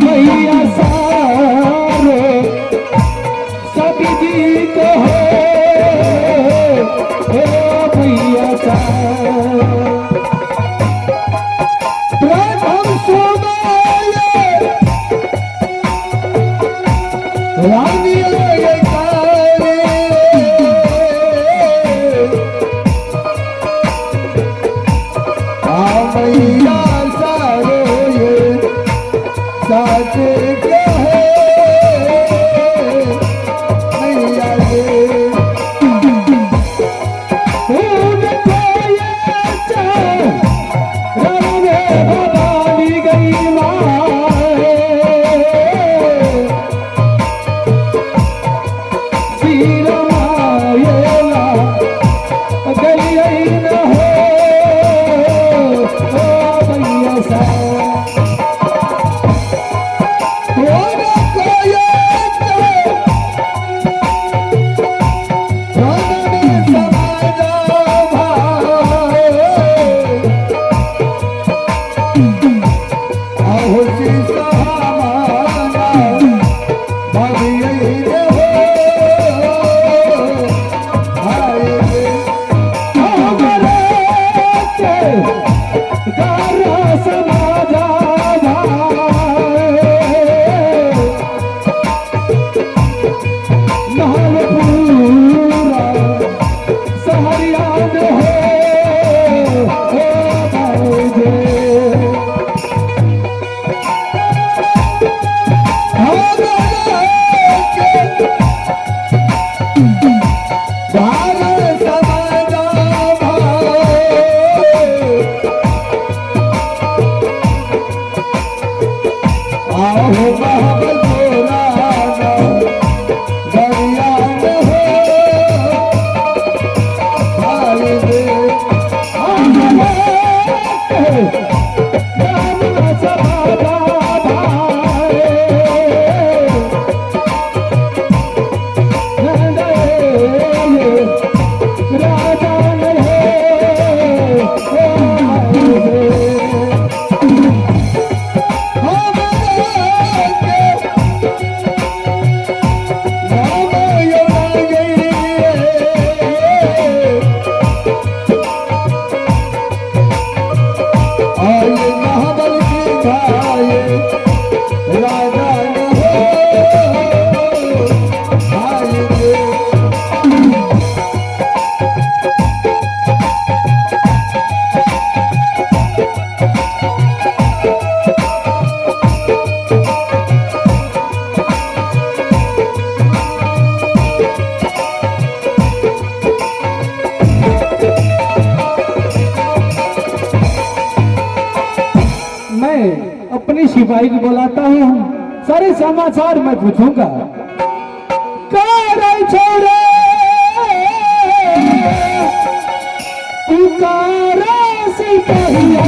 मैया सारे सभी जी को हो मैया सारे प्रथम सुनाए रानी मैया सारे साथ क्या है मैया रे उनको ये रंग बदली गई माए सीर मायेला गई न हो मैया सा अपनी सिपाही को बुलाता हूँ, सारे समाचार मैं पूछूंगा। छोरे पुकारा सिपाहिया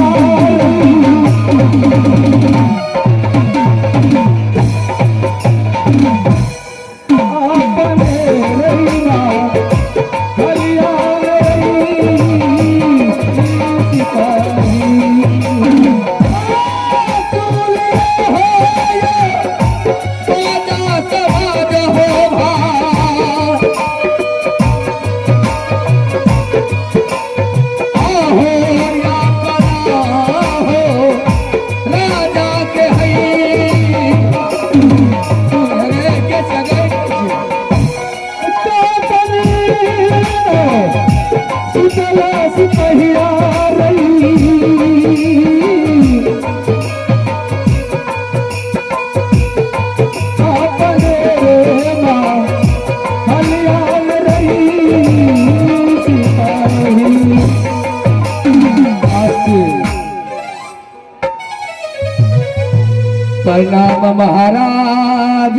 प्रणाम महाराज,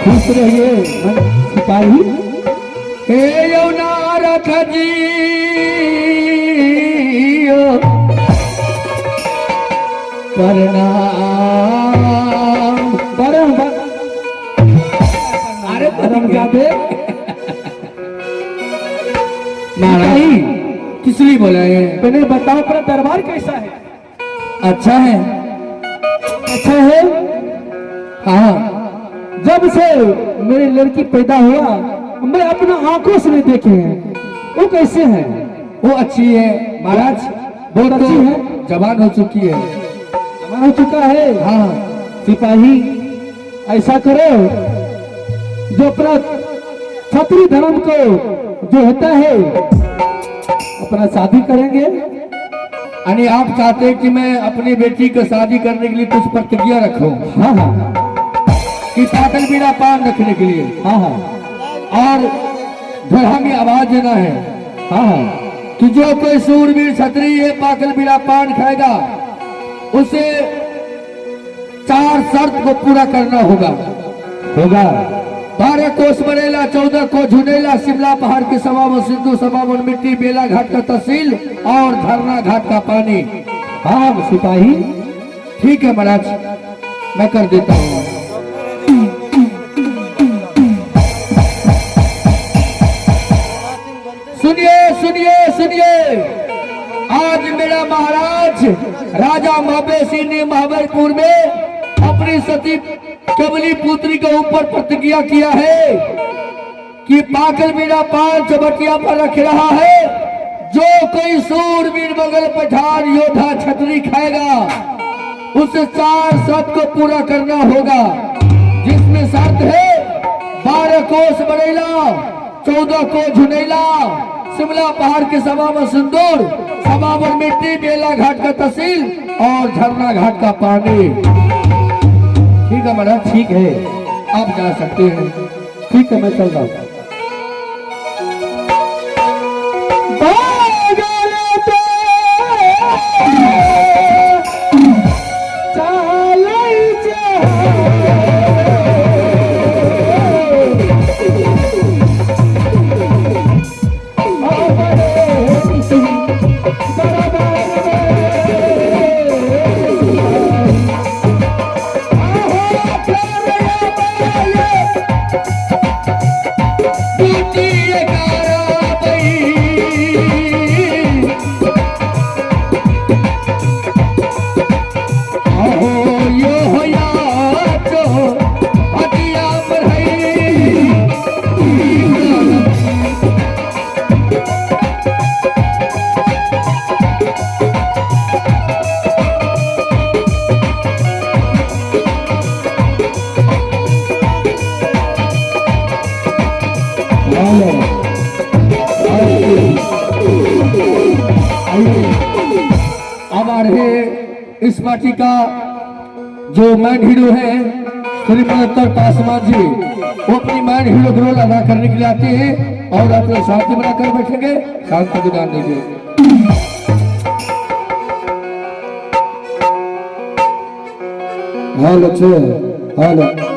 खुश रहिए सिपाही। हे यौनारथ जी प्रणाम। अरे धर्म जाते महाराज किस लिए बोला है? मैंने बताओ अपना दरबार कैसा है? अच्छा है। अच्छा है। हाँ, जब से मेरी लड़की पैदा हुआ मैं अपना आंखों से नहीं देखे हैं। वो कैसे हैं? वो अच्छी है महाराज, वो तो अच्छी है, जवान हो चुकी है। जवान हो चुका है। हाँ, सिपाही ऐसा करो, जो अपना क्षत्रिय धर्म को जो होता है अपना शादी करेंगे। यानी आप चाहते हैं कि मैं अपनी बेटी को शादी करने के लिए कुछ प्रतिज्ञा रखूं? हाँ हाँ कि पागल बीड़ा पान रखने के लिए, हाँ हाँ और ध्वजा में आवाज देना है हाँ हाँ कि जो कोई सूरवीर क्षत्रिय ये पागल बीड़ा पान खाएगा उसे 4 शर्त को पूरा करना होगा। होगा। 12 कोस बरेला, 14 को झुनेला, शिमला पहाड़ के सवावन, सिंधु सवावन, मिट्टी, बेला घाट का तहसील और धरना घाट का पानी। हाँ सिपाही, ठीक है महाराज, मैं कर देता हूँ। सुनिए सुनिए सुनिए, आज मेरा महाराज राजा महाबे सिंह ने महाबलपुर में अपनी सती कमली पुत्री के ऊपर प्रतिज्ञा किया है कि पागल बीड़ा पान चबटिया पर रख रहा है। जो कोई सूरवीर बगल पठान योद्धा छतरी खाएगा उसे 4 शर्त को पूरा करना होगा, जिसमें शर्त है 12 कोस बरेला, 14 को झुनेला, शिमला पहाड़ के सवावन सिंदूर, सवावन मिट्टी, बेला घाट का तहसील और झरना घाट का पानी। ठीक है महाराज, ठीक है, आप जा सकते हैं। ठीक है, मैं चल रहा हूँ। अब आ रहे इस पार्टी का जो मैन हीरो है श्री मल्होत्तर पासवान जी, वो अपनी मैन हीरो का रोल अदा करने के लिए आते हैं और अपने शांति बनाकर बैठेंगे। शांति विधान दीजिए। Hello, hello.